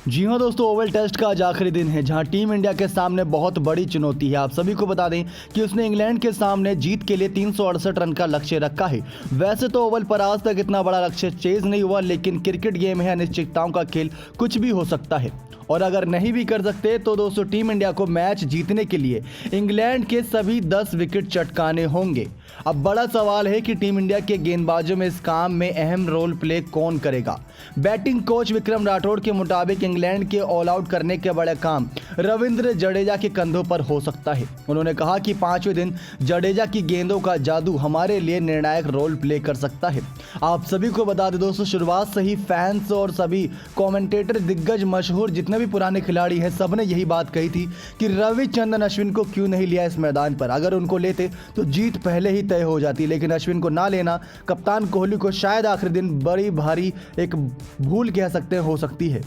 जी हाँ दोस्तों, Oval test का आज आखिरी दिन है जहां टीम इंडिया के सामने बहुत बड़ी चुनौती है। आप सभी को बता दें कि उसने इंग्लैंड के सामने जीत के लिए 368 रन का लक्ष्य रखा है। वैसे तो ओवल पर आज तक इतना बड़ा लक्ष्य चेज नहीं हुआ, लेकिन क्रिकेट गेम है, अनिश्चितताओं का खेल, कुछ भी हो सकता है। और अगर नहीं भी कर सकते तो दोस्तों टीम इंडिया को मैच जीतने के लिए इंग्लैंड के सभी 10 विकेट चटकाने होंगे। अब बड़ा सवाल है कि टीम इंडिया के गेंदबाजों में इस काम में अहम रोल प्ले कौन करेगा। बैटिंग कोच विक्रम राठौड़ के मुताबिक इंग्लैंड के ऑल आउट करने के बड़ा काम रविंद्र जडेजा के कंधों पर हो सकता है। उन्होंने कहा कि 5वें दिन जडेजा की गेंदों का जादू हमारे लिए निर्णायक रोल प्ले कर सकता है। आप सभी को बता दें दोस्तों, शुरुआत से ही फैंस और सभी कमेंटेटर, दिग्गज, मशहूर जितने भी पुराने खिलाड़ी हैं, सबने यही बात कही थी कि रविचंद्रन अश्विन को क्यों नहीं लिया इस मैदान पर। अगर उनको लेते तो जीत पहले ही तय हो जाती, लेकिन अश्विन को ना लेना कप्तान कोहली को शायद आखिरी दिन बड़ी भारी एक भूल कह सकते हो सकती है।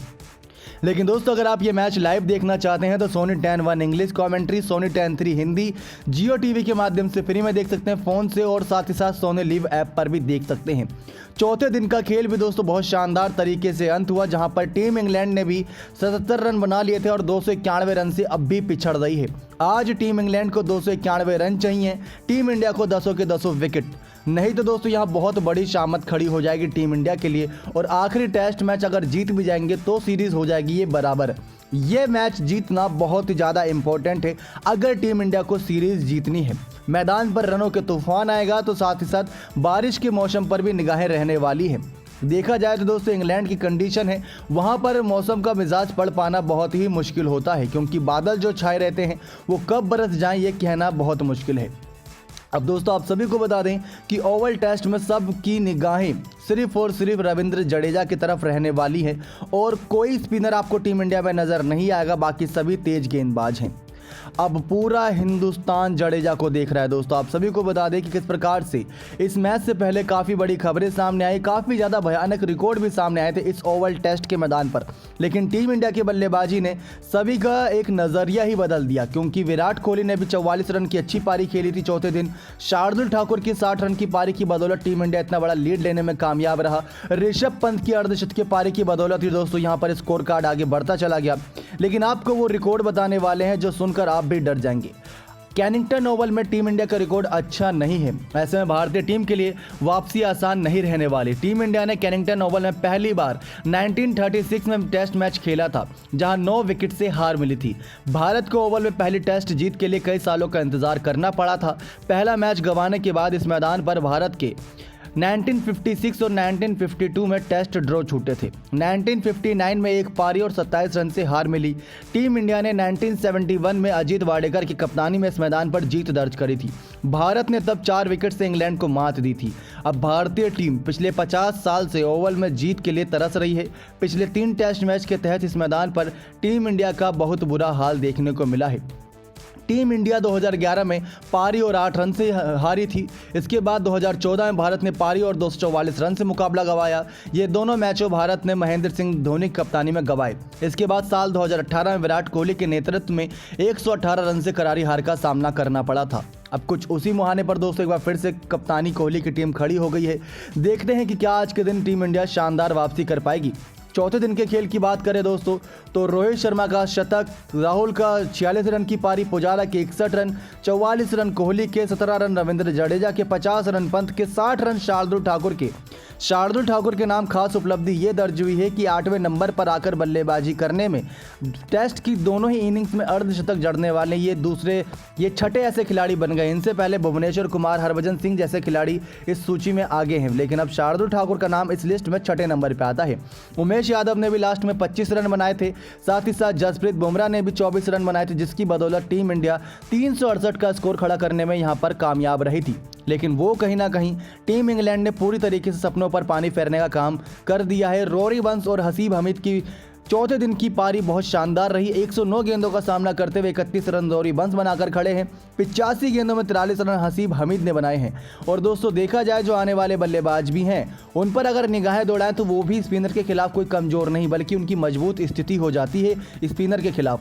लेकिन दोस्तों, अगर आप ये मैच लाइव देखना चाहते हैं तो सोनी 10 इंग्लिश कमेंट्री, सोनी 10 हिंदी, जियो टीवी के माध्यम से फ्री में देख सकते हैं फ़ोन से, और साथ ही साथ सोनी लिव ऐप पर भी देख सकते हैं। चौथे दिन का खेल भी दोस्तों बहुत शानदार तरीके से अंत हुआ, जहां पर टीम इंग्लैंड ने भी 77 रन बना लिए थे और 291 रन से अब भी पिछड़ रही है। आज टीम इंग्लैंड को 291 रन चाहिए, टीम इंडिया को 10 के 10 विकेट, नहीं तो दोस्तों यहाँ बहुत बड़ी शामत खड़ी हो जाएगी टीम इंडिया के लिए। और आखिरी टेस्ट मैच अगर जीत भी जाएंगे तो सीरीज हो जाएगी ये बराबर। ये मैच जीतना बहुत ही ज़्यादा इंपॉर्टेंट है अगर टीम इंडिया को सीरीज जीतनी है। मैदान पर रनों के तूफान आएगा तो साथ ही साथ बारिश के मौसम पर भी निगाहें रहने वाली हैं। देखा जाए तो दोस्तों इंग्लैंड की कंडीशन है, वहाँ पर मौसम का मिजाज पढ़ पाना बहुत ही मुश्किल होता है, क्योंकि बादल जो छाए रहते हैं वो कब बरस जाएं ये कहना बहुत मुश्किल है। अब दोस्तों आप सभी को बता दें कि ओवल टेस्ट में सबकी निगाहें सिर्फ और सिर्फ रविंद्र जडेजा की तरफ रहने वाली है, और कोई स्पिनर आपको टीम इंडिया में नज़र नहीं आएगा, बाकी सभी तेज गेंदबाज हैं। अब पूरा हिंदुस्तान जडेजा को देख रहा है। दोस्तों आप सभी को बता दें कि किस प्रकार से इस मैच से पहले काफ़ी बड़ी खबरें सामने आई, काफ़ी ज़्यादा भयानक रिकॉर्ड भी सामने आए थे इस ओवल टेस्ट के मैदान पर, लेकिन टीम इंडिया की बल्लेबाजी ने सभी का एक नज़रिया ही बदल दिया, क्योंकि विराट कोहली ने भी 44 रन की अच्छी पारी खेली थी चौथे दिन। शार्दुल ठाकुर की 60 रन की पारी की बदौलत टीम इंडिया इतना बड़ा लीड लेने में कामयाब रहा। ऋषभ पंत की अर्धशतकीय पारी की बदौलत ही दोस्तों यहाँ पर स्कोर कार्ड आगे बढ़ता चला गया। लेकिन आपको वो रिकॉर्ड बताने वाले हैं जो सुनकर आप भी डर जाएंगे। कैनिंगटन ओवल में टीम इंडिया का रिकॉर्ड अच्छा नहीं है, ऐसे में भारतीय टीम के लिए वापसी आसान नहीं रहने वाली। टीम इंडिया ने कैनिंगटन ओवल में पहली बार 1936 में टेस्ट मैच खेला था, जहां 9 विकेट से हार मिली थी। भारत को ओवल में पहली टेस्ट जीत के लिए कई सालों का इंतजार करना पड़ा था। पहला मैच गंवाने के बाद इस मैदान पर भारत के 1956 और 1952 में टेस्ट ड्रॉ छूटे थे। 1959 में एक पारी और 27 रन से हार मिली। टीम इंडिया ने 1971 में अजीत वाडेकर की कप्तानी में इस मैदान पर जीत दर्ज करी थी। भारत ने तब 4 विकेट से इंग्लैंड को मात दी थी। अब भारतीय टीम पिछले 50 साल से ओवल में जीत के लिए तरस रही है। पिछले 3 टेस्ट मैच के तहत इस मैदान पर टीम इंडिया का बहुत बुरा हाल देखने को मिला है। टीम इंडिया 2011 में पारी और 8 रन से हारी थी। इसके बाद 2014 में भारत ने पारी और 244 रन से मुकाबला गंवाया। ये दोनों मैचों भारत ने महेंद्र सिंह धोनी की कप्तानी में गंवाए। इसके बाद साल 2018 में विराट कोहली के नेतृत्व में 118 रन से करारी हार का सामना करना पड़ा था। अब कुछ उसी मुहाने पर दोस्तों एक बार फिर से कप्तानी कोहली की टीम खड़ी हो गई है। देखते हैं कि क्या आज के दिन टीम इंडिया शानदार वापसी कर पाएगी। चौथे दिन के खेल की बात करें दोस्तों तो रोहित शर्मा का शतक, राहुल का 46 रन की पारी, पुजारा के 61 रन, 44 रन कोहली के, 17 रन रविंद्र जडेजा के, 50 रन पंत के, 60 रन शार्दुल ठाकुर के नाम खास उपलब्धि ये दर्ज हुई है कि 8वें नंबर पर आकर बल्लेबाजी करने में टेस्ट की दोनों ही इनिंग्स में अर्धशतक जड़ने वाले ये छठे ऐसे खिलाड़ी बन गए। इनसे पहले भुवनेश्वर कुमार, हरभजन सिंह जैसे खिलाड़ी इस सूची में आगे हैं, लेकिन अब शार्दुल ठाकुर का नाम इस लिस्ट में छठे नंबर पर आता है। उमेश यादव ने भी लास्ट में 25 रन बनाए थे। साथ ही साथ जसप्रीत बुमराह ने भी 24 रन बनाए थे, जिसकी बदौलत टीम इंडिया 368 का स्कोर खड़ा करने में यहां पर कामयाब रही थी। लेकिन वो कहीं ना कहीं टीम इंग्लैंड ने पूरी तरीके से सपनों पर पानी फेरने का काम कर दिया है। रोरी वंश और हसीब हमीद की चौथे दिन की पारी बहुत शानदार रही। 109 गेंदों का सामना करते हुए 31 रन रोरी वंश बनाकर खड़े हैं। 85 गेंदों में 43 रन हसीब हमीद ने बनाए हैं। और दोस्तों देखा जाए जो आने वाले बल्लेबाज भी हैं, उन पर अगर निगाहें दौड़ाएं तो वो भी स्पिनर के खिलाफ कोई कमजोर नहीं, बल्कि उनकी मजबूत स्थिति हो जाती है स्पिनर के खिलाफ।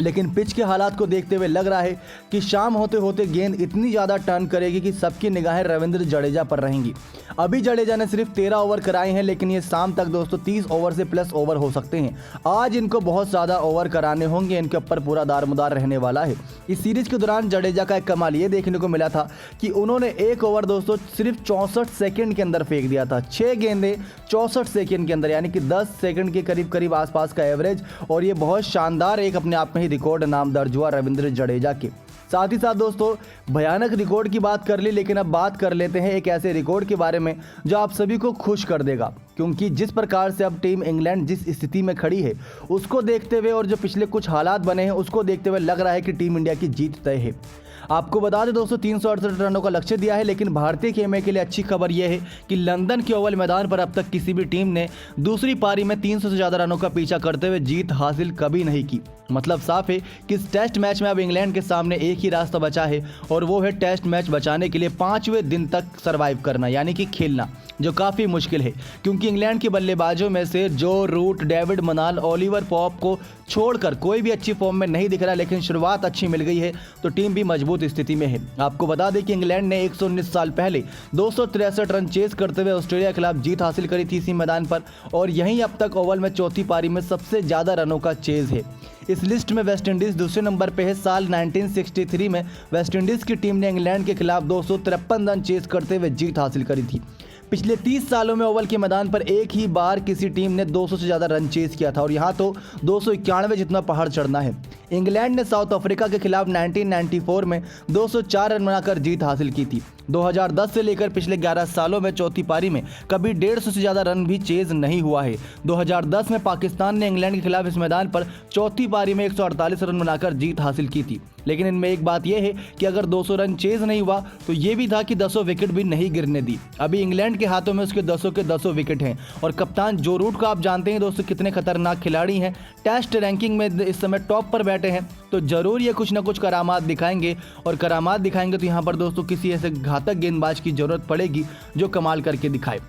लेकिन पिच के हालात को देखते हुए लग रहा है कि शाम होते होते गेंद इतनी ज़्यादा टर्न करेगी कि सबकी निगाहें रविंद्र जडेजा पर रहेंगी। अभी जडेजा ने सिर्फ 13 ओवर कराए हैं, लेकिन ये शाम तक दोस्तों 30 ओवर से प्लस ओवर हो सकते हैं। आज इनको बहुत ज़्यादा ओवर कराने होंगे, इनके ऊपर पूरा दारमदार रहने वाला है। इस सीरीज के दौरान जडेजा का एक कमाल ये देखने को मिला था कि उन्होंने एक ओवर दोस्तों सिर्फ 64 सेकेंड के अंदर फेंक दिया था। 6 गेंदें 64 सेकेंड के अंदर, यानी कि 10 सेकेंड के करीब आसपास का एवरेज, और ये बहुत शानदार एक अपने आप में ही रिकॉर्ड नाम दर्ज हुआ रविंद्र जडेजा के। साथ ही साथ दोस्तों भयानक रिकॉर्ड की बात कर ली, लेकिन अब बात कर लेते हैं एक ऐसे रिकॉर्ड के बारे में जो आप सभी को खुश कर देगा, क्योंकि जिस प्रकार से अब टीम इंग्लैंड जिस स्थिति में खड़ी है उसको देखते हुए और जो पिछले कुछ हालात बने हैं उसको देखते हुए लग रहा है कि टीम इंडिया की जीत तय है। आपको बता दें दोस्तों 368 रनों का लक्ष्य दिया है, लेकिन भारतीय खेमे के लिए अच्छी खबर यह है कि लंदन के ओवल मैदान पर अब तक किसी भी टीम ने दूसरी पारी में 300 से ज़्यादा रनों का पीछा करते हुए जीत हासिल कभी नहीं की। मतलब साफ है कि इस टेस्ट मैच में अब इंग्लैंड के सामने एक ही रास्ता बचा है, और वो है टेस्ट मैच बचाने के लिए 5वें दिन तक सर्वाइव करना, यानी कि खेलना, जो काफ़ी मुश्किल है, क्योंकि इंग्लैंड के बल्लेबाजों में से जो रूट, डेविड मनाल, ओलिवर पॉप को छोड़कर कोई भी अच्छी फॉर्म में नहीं दिख रहा। लेकिन शुरुआत अच्छी मिल गई है तो टीम भी मजबूत स्थिति में है। आपको बता दें कि इंग्लैंड ने 119 साल पहले 263 रन चेस करते हुए ऑस्ट्रेलिया के खिलाफ जीत हासिल करी थी इसी मैदान पर, और यहीं अब तक ओवल में चौथी पारी में सबसे ज़्यादा रनों का चेज है। इस लिस्ट में वेस्टइंडीज़ दूसरे नंबर पे है। साल 1963 में वेस्टइंडीज़ की टीम ने इंग्लैंड के खिलाफ 253 रन चेस करते हुए जीत हासिल करी थी। पिछले 30 सालों में ओवल के मैदान पर एक ही बार किसी टीम ने 200 से ज़्यादा रन चेस किया था, और यहाँ तो 291 जितना पहाड़ चढ़ना है। इंग्लैंड ने साउथ अफ्रीका के खिलाफ 1994 में 204 रन बनाकर जीत हासिल की थी। 2010 से लेकर पिछले 11 सालों में चौथी पारी में कभी 150 से ज़्यादा रन भी चेज नहीं हुआ है। 2010 में पाकिस्तान ने इंग्लैंड के खिलाफ इस मैदान पर चौथी पारी में 148 रन बनाकर जीत हासिल की थी। लेकिन इनमें एक बात यह है कि अगर 200 रन चेज नहीं हुआ तो ये भी था कि 10 विकेट भी नहीं गिरने दी। अभी इंग्लैंड के हाथों में उसके 10 के 10 विकेट हैं, और कप्तान जो रूट को आप जानते हैं दोस्तों कितने खतरनाक खिलाड़ी हैं, टेस्ट रैंकिंग में इस समय टॉप पर बैठे हैं, तो जरूर ये कुछ ना कुछ करामात दिखाएंगे, और करामात दिखाएंगे तो यहाँ पर दोस्तों किसी ऐसे घातक गेंदबाज की जरूरत पड़ेगी जो कमाल करके दिखाए।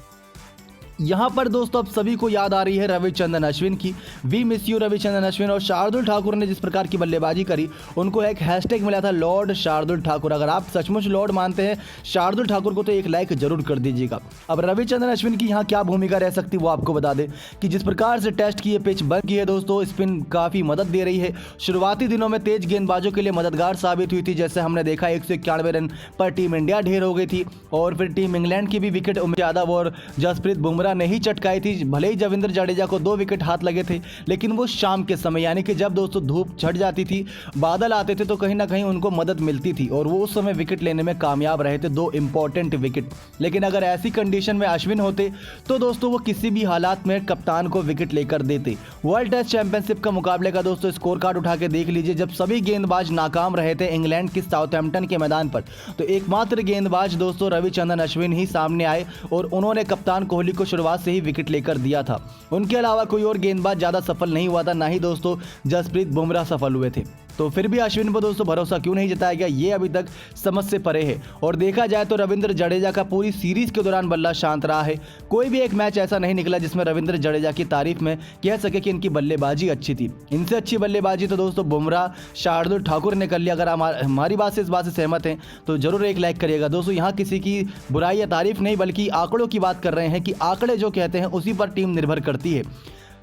यहाँ पर दोस्तों अब सभी को याद आ रही है रविचंद्रन अश्विन की। We miss you Ravichandran Ashwin. और शार्दुल ठाकुर ने जिस प्रकार की बल्लेबाजी करी, उनको एक हैशटैग मिला था लॉर्ड शार्दुल ठाकुर। अगर आप सचमुच लॉर्ड मानते हैं शार्दुल ठाकुर को तो एक लाइक जरूर कर दीजिएगा। अब रविचंद्रन अश्विन की यहाँ क्या भूमिका रह सकती है वो आपको बता दें कि जिस प्रकार से टेस्ट की ये पिच बन की है दोस्तों, स्पिन काफ़ी मदद दे रही है। शुरुआती दिनों में तेज गेंदबाजों के लिए मददगार साबित हुई थी, जैसे हमने देखा 191 रन पर टीम इंडिया ढेर हो गई थी, और फिर टीम इंग्लैंड की भी विकेट उमेश यादव और जसप्रीत बुमराह नहीं चटकाई थी। भले ही रविंद्र जडेजा को 2 विकेट हाथ लगे थे, लेकिन वो शाम के समय, यानी कि जब दोस्तों धूप छट जाती थी, बादल आते थे, तो कहीं ना कहीं उनको मदद मिलती थी, और वो उस समय विकेट लेने में कामयाब रहे थे, 2 इंपॉर्टेंट विकेट। लेकिन अगर ऐसी कंडीशन में अश्विन होते तो दोस्तों वो किसी भी हालात में कप्तान को विकेट लेकर देते। वर्ल्ड टेस्ट चैंपियनशिप का मुकाबले का दोस्तों स्कोर कार्ड उठा के देख लीजिए। जब सभी गेंदबाज नाकाम रहे थे इंग्लैंड की साउथहैम्पटन के मैदान पर, तो एकमात्र गेंदबाज दोस्तों रविचंद्रन अश्विन ही सामने आए, और उन्होंने कप्तान कोहली को शुरुआत से ही विकेट लेकर दिया था। उनके अलावा कोई और गेंदबाज ज्यादा सफल नहीं हुआ था, ना ही दोस्तों जसप्रीत बुमराह सफल हुए थे। तो फिर भी अश्विन पर दोस्तों भरोसा क्यों नहीं जताया गया, ये अभी तक समझ से परे है। और देखा जाए तो रविंद्र जडेजा का पूरी सीरीज के दौरान बल्ला शांत रहा है। कोई भी एक मैच ऐसा नहीं निकला जिसमें रविंद्र जडेजा की तारीफ में कह सके कि इनकी बल्लेबाजी अच्छी थी। इनसे अच्छी बल्लेबाजी तो दोस्तों बुमराह, शार्दुल ठाकुर ने कर लिया। अगर हमारी बात से इस बात से सहमत हैं तो जरूर एक लाइक करिएगा। दोस्तों यहाँ किसी की बुराई या तारीफ नहीं, बल्कि आंकड़ों की बात कर रहे हैं कि आंकड़े जो कहते हैं उसी पर टीम निर्भर करती है।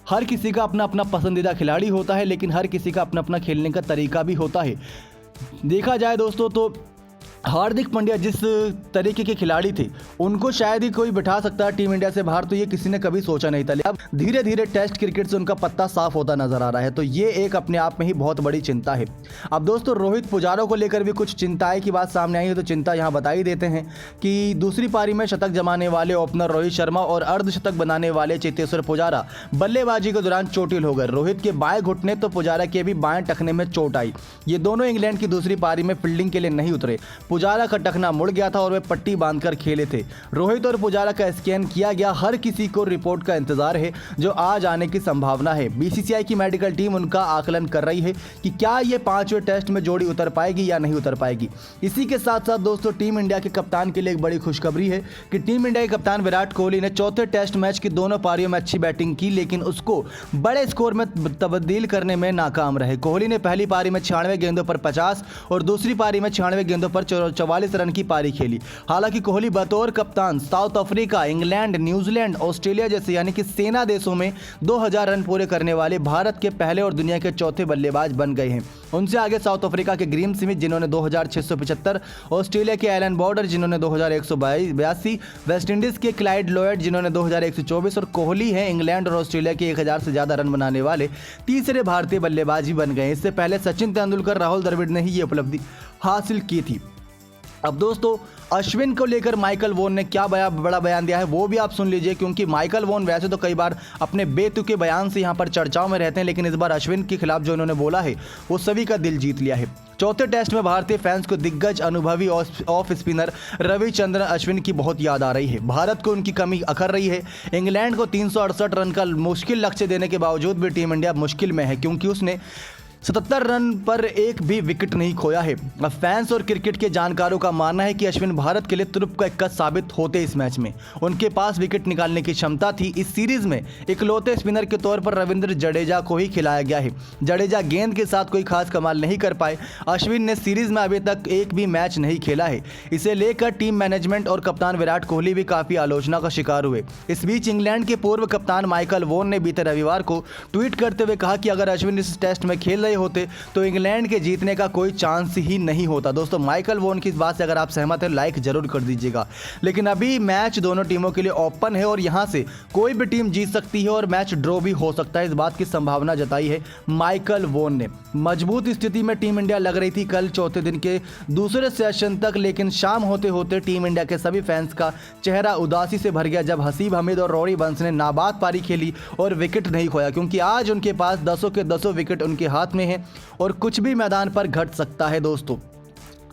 हर किसी का अपना अपना पसंदीदा खिलाड़ी होता है, लेकिन हर किसी का अपना अपना खेलने का तरीका भी होता है। देखा जाए दोस्तों तो हार्दिक पांड्या जिस तरीके के खिलाड़ी थे उनको शायद ही कोई बिठा सकता है टीम इंडिया से बाहर, तो ये किसी ने कभी सोचा नहीं था। अब धीरे धीरे टेस्ट क्रिकेट से उनका पत्ता साफ होता नजर आ रहा है, तो ये एक अपने आप में ही बहुत बड़ी चिंता है। अब दोस्तों रोहित पुजारा को लेकर भी कुछ चिंताएं की बात सामने आई है, तो चिंता यहाँ बता ही देते हैं कि दूसरी पारी में शतक जमाने वाले ओपनर रोहित शर्मा और अर्धशतक बनाने वाले चेतेश्वर पुजारा बल्लेबाजी के दौरान चोटिल हो गए। रोहित के बाएं घुटने तो पुजारा के भी बाएं टखने में चोट आई। ये दोनों इंग्लैंड की दूसरी पारी में फील्डिंग के लिए नहीं उतरे। पुजारा का टखना मुड़ गया था और वे पट्टी बांधकर खेले थे। रोहित और पुजारा का स्कैन किया गया, हर किसी को रिपोर्ट का इंतजार है जो आज आने की संभावना है। बीसीसीआई की मेडिकल टीम उनका आकलन कर रही है कि क्या ये 5वें टेस्ट में जोड़ी उतर पाएगी या नहीं उतर पाएगी। इसी के साथ साथ दोस्तों टीम इंडिया के कप्तान के लिए एक बड़ी खुशखबरी है कि टीम इंडिया के कप्तान विराट कोहली ने चौथे टेस्ट मैच की दोनों पारियों में अच्छी बैटिंग की, लेकिन उसको बड़े स्कोर में तब्दील करने में नाकाम रहे। कोहली ने पहली पारी में 96 गेंदों पर 50 और दूसरी पारी में 96 गेंदों पर 44 रन की पारी खेली। हालांकि कोहली बतौर कप्तान south Africa, England, New Zealand, Australia जैसे यानी कि सेना देशों में 2000 रन पूरे करने वाले भारत के पहले और दुनिया के चौथे बल्लेबाज बन गए हैं। उनसे आगे साउथ अफ्रीका के ग्रीम स्मिथ जिन्होंने 2675, ऑस्ट्रेलिया के एलन बॉर्डर जिन्होंने 2182, वेस्टइंडीज के क्लाइड लॉयड जिन्होंने 2124 और कोहली हैं इंग्लैंड और ऑस्ट्रेलिया के 1000 से ज्यादा रन बनाने वाले तीसरे भारतीय बल्लेबाज भी बन गए। इससे पहले सचिन तेंदुलकर, राहुल द्रविड़ ने ही ये उपलब्धि हासिल की थी। अब दोस्तों अश्विन को लेकर माइकल वॉन ने क्या बड़ा बयान दिया है वो भी आप सुन लीजिए, क्योंकि माइकल वॉन वैसे तो कई बार अपने बेतुके बयान से यहाँ पर चर्चाओं में रहते हैं, लेकिन इस बार अश्विन के खिलाफ जो उन्होंने बोला है वो सभी का दिल जीत लिया है। चौथे टेस्ट में भारतीय फैंस को दिग्गज अनुभवी ऑफ स्पिनर रविचंद्रन अश्विन की बहुत याद आ रही है। भारत को उनकी कमी अखर रही है। इंग्लैंड को 368 रन का मुश्किल लक्ष्य देने के बावजूद भी टीम इंडिया मुश्किल में है, क्योंकि उसने 77 रन पर एक भी विकेट नहीं खोया है। अब फैंस और क्रिकेट के जानकारों का मानना है कि अश्विन भारत के लिए तुरुप का इक्का साबित होते इस मैच में। उनके पास विकेट निकालने की क्षमता थी। इस सीरीज में इकलौते स्पिनर के तौर पर रविंद्र जडेजा को ही खिलाया गया है। जडेजा गेंद के साथ कोई खास कमाल नहीं कर पाए। अश्विन ने सीरीज में अभी तक एक भी मैच नहीं खेला है। इसे लेकर टीम मैनेजमेंट और कप्तान विराट कोहली भी काफी आलोचना का शिकार हुए। इस बीच इंग्लैंड के पूर्व कप्तान माइकल वॉन ने बीते रविवार को ट्वीट करते हुए कहा कि अगर अश्विन इस टेस्ट में खेल होते तो इंग्लैंड के जीतने का कोई चांस ही नहीं होता। दोस्तों माइकल वॉन की इस बात से अगर आप सहमत हैं लाइक जरूर कर दीजिएगा। लेकिन अभी मैच दोनों टीमों के लिए ओपन है और यहां से कोई भी टीम जीत सकती है और मैच ड्रॉ भी हो सकता है, इस बात की संभावना जताई है माइकल वॉन ने। मजबूत स्थिति में टीम इंडिया लग रही थी कल चौथे दिन के दूसरे सेशन तक, लेकिन शाम होते होते टीम इंडिया के सभी फैंस का चेहरा उदासी से भर गया जब हसीब हमीद और रोरी बंस ने नाबाद पारी खेली और विकेट नहीं खोया, क्योंकि आज उनके पास 10 के 10 विकेट उनके हाथ में है और कुछ भी मैदान पर घट सकता है दोस्तों।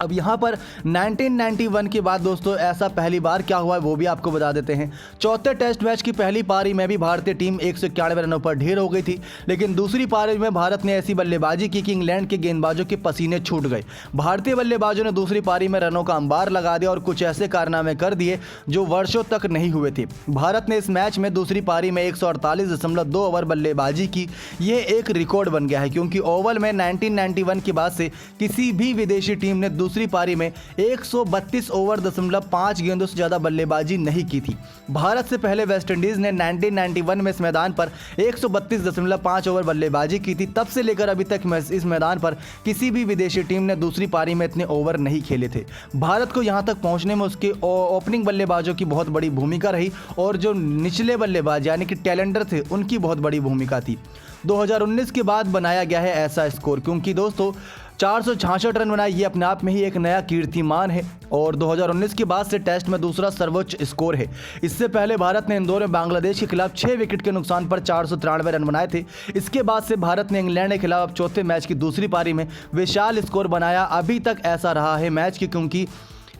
अब यहाँ पर 1991 के बाद दोस्तों ऐसा पहली बार क्या हुआ है वो भी आपको बता देते हैं। चौथे टेस्ट मैच की पहली पारी में भी भारतीय टीम 191 रनों पर ढेर हो गई थी, लेकिन दूसरी पारी में भारत ने ऐसी बल्लेबाजी की कि इंग्लैंड के गेंदबाजों के पसीने छूट गए। भारतीय बल्लेबाजों ने दूसरी पारी में रनों का अंबार लगा दिया और कुछ ऐसे कारनामे कर दिए जो वर्षों तक नहीं हुए थे। भारत ने इस मैच में दूसरी पारी में 148.2 ओवर बल्लेबाजी की। ये एक रिकॉर्ड बन गया है, क्योंकि ओवल में 1991 के बाद से किसी भी विदेशी टीम ने दूसरी पारी में 132 ओवर 5 गेंदों से ज्यादा बल्लेबाजी नहीं की थी। भारत से पहले वेस्टइंडीज ने 1991 में इस मैदान पर 132.5 ओवर बल्लेबाजी की थी। तब से लेकर अभी तक इस मैदान पर किसी भी विदेशी टीम ने दूसरी पारी में इतने ओवर नहीं खेले थे। भारत को यहां तक पहुंचने में उसके ओपनिंग बल्लेबाजों की बहुत बड़ी भूमिका रही और जो निचले बल्लेबाज यानी कि टैलेंडर थे उनकी बहुत बड़ी भूमिका थी। 2019 के बाद बनाया गया है ऐसा स्कोर, क्योंकि दोस्तों 466 रन बनाए ये अपने आप में ही एक नया कीर्तिमान है और 2019 के बाद से टेस्ट में दूसरा सर्वोच्च स्कोर है। इससे पहले भारत ने इंदौर में बांग्लादेश के खिलाफ 6 विकेट के नुकसान पर 493 रन बनाए थे। इसके बाद से भारत ने इंग्लैंड के खिलाफ चौथे मैच की दूसरी पारी में विशाल स्कोर बनाया। अभी तक ऐसा रहा है मैच की, क्योंकि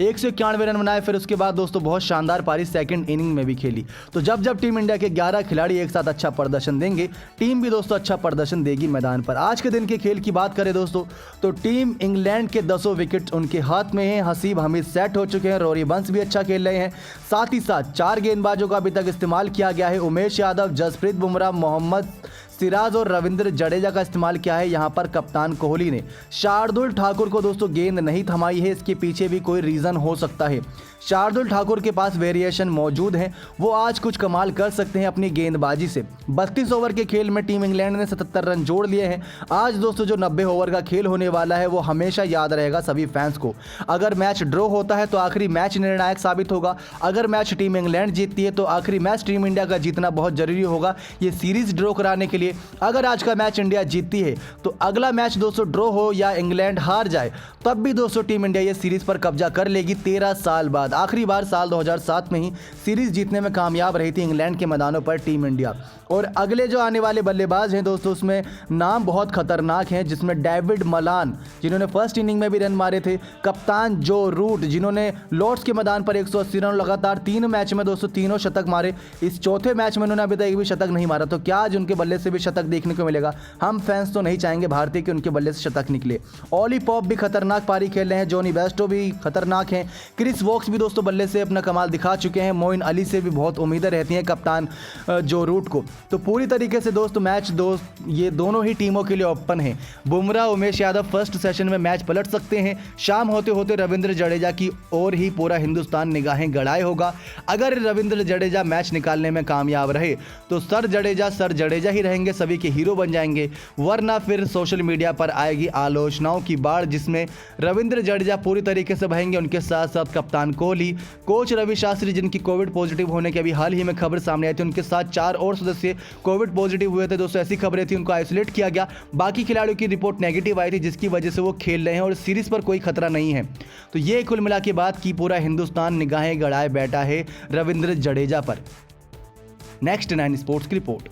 191 रन बनाए। फिर उसके बाद दोस्तों बहुत शानदार पारी सेकंड इनिंग में भी खेली। तो जब टीम इंडिया के 11 खिलाड़ी एक साथ अच्छा प्रदर्शन देंगे, टीम भी दोस्तों अच्छा प्रदर्शन देगी मैदान पर। आज के दिन के खेल की बात करें दोस्तों तो टीम इंग्लैंड के 10 विकेट उनके हाथ में हैं। हसीब हमीद सेट हो चुके हैं, रोरी बंस भी अच्छा खेल रहे हैं। साथ ही साथ 4 गेंदबाजों का अभी तक इस्तेमाल किया गया है। उमेश यादव, जसप्रीत बुमराह, मोहम्मद सिराज और रविंद्र जडेजा का इस्तेमाल किया है। यहाँ पर कप्तान कोहली ने शार्दुल ठाकुर को दोस्तों गेंद नहीं थमाई है। इसके पीछे भी कोई रीज़न हो सकता है। शार्दुल ठाकुर के पास वेरिएशन मौजूद है, वो आज कुछ कमाल कर सकते हैं अपनी गेंदबाजी से। 32 ओवर के खेल में टीम इंग्लैंड ने 77 रन जोड़ लिए हैं। आज दोस्तों जो 90 ओवर का खेल होने वाला है वो हमेशा याद रहेगा सभी फैंस को। अगर मैच ड्रॉ होता है तो आखिरी मैच निर्णायक साबित होगा। अगर मैच टीम इंग्लैंड जीतती है तो आखिरी मैच टीम इंडिया का जीतना बहुत जरूरी होगा ये सीरीज ड्रॉ कराने के लिए। देखिए, अगर आज का मैच इंडिया जीतती है तो अगला मैच दोस्तों ड्रॉ हो या इंग्लैंड हार जाए तब भी दोस्तों टीम इंडिया ये सीरीज पर कब्जा कर लेगी 13 साल बाद। आखिरी बार साल 2007 में ही सीरीज जीतने में कामयाब रही थी इंग्लैंड के मैदानों पर टीम इंडिया। और अगले जो आने वाले बल्लेबाज हैं दोस्तों, उसमें नाम बहुत खतरनाक हैं, जिसमें डेविड मलान जिन्होंने फर्स्ट इनिंग में भी रन मारे थे, कप्तान जो रूट जिन्होंने लॉर्ड्स के मैदान पर 180 रन लगातार 3 मैच में दोस्तों तीनों शतक मारे। इस चौथे मैच में उन्होंने अभी तक एक भी शतक नहीं मारा, तो क्या आज उनके बल्ले से भी शतक देखने को मिलेगा? हम फैंस तो नहीं चाहेंगे भारतीय कि उनके बल्ले से शतक निकले। ऑली पॉप भी खतरनाक पारी खेल रहे हैं, जॉनी बेस्टो भी खतरनाक हैं, क्रिस वॉक्स भी दोस्तों बल्ले से अपना कमाल दिखा चुके हैं, मोइन अली से भी बहुत उम्मीदें रहती हैं कप्तान जो रूट को। तो पूरी तरीके से दोस्तों मैच ये दोनों ही टीमों के लिए ओपन है। बुमराह उमेश यादव फर्स्ट सेशन में मैच पलट सकते हैं। शाम होते होते रविंद्र जडेजा की और ही पूरा हिंदुस्तान निगाहें गड़ाए होगा। अगर रविंद्र जडेजा मैच निकालने में कामयाब रहे तो सर जडेजा ही रहेंगे, सभी के हीरो बन जाएंगे। वरना फिर सोशल मीडिया पर आएगी आलोचनाओं की बाढ़, जिसमें रविंद्र जडेजा पूरी तरीके से बहेंगे, उनके साथ साथ कप्तान कोहली, कोच रवि शास्त्री जिनकी कोविड पॉजिटिव होने की अभी हाल ही में खबर सामने आई थी, उनके साथ 4 और सदस्य कोविड पॉजिटिव हुए थे दोस्तों। ऐसी खबरें थी, उनको आइसोलेट किया गया। बाकी खिलाड़ियों की रिपोर्ट नेगेटिव आई थी, जिसकी वजह से वो खेल रहे हैं और सीरीज पर कोई खतरा नहीं है। तो ये कुल मिला के बात की पूरा हिंदुस्तान निगाहें गड़ाए बैठा है रविंद्र जडेजा पर। नेक्स्ट 9 स्पोर्ट्स की रिपोर्ट।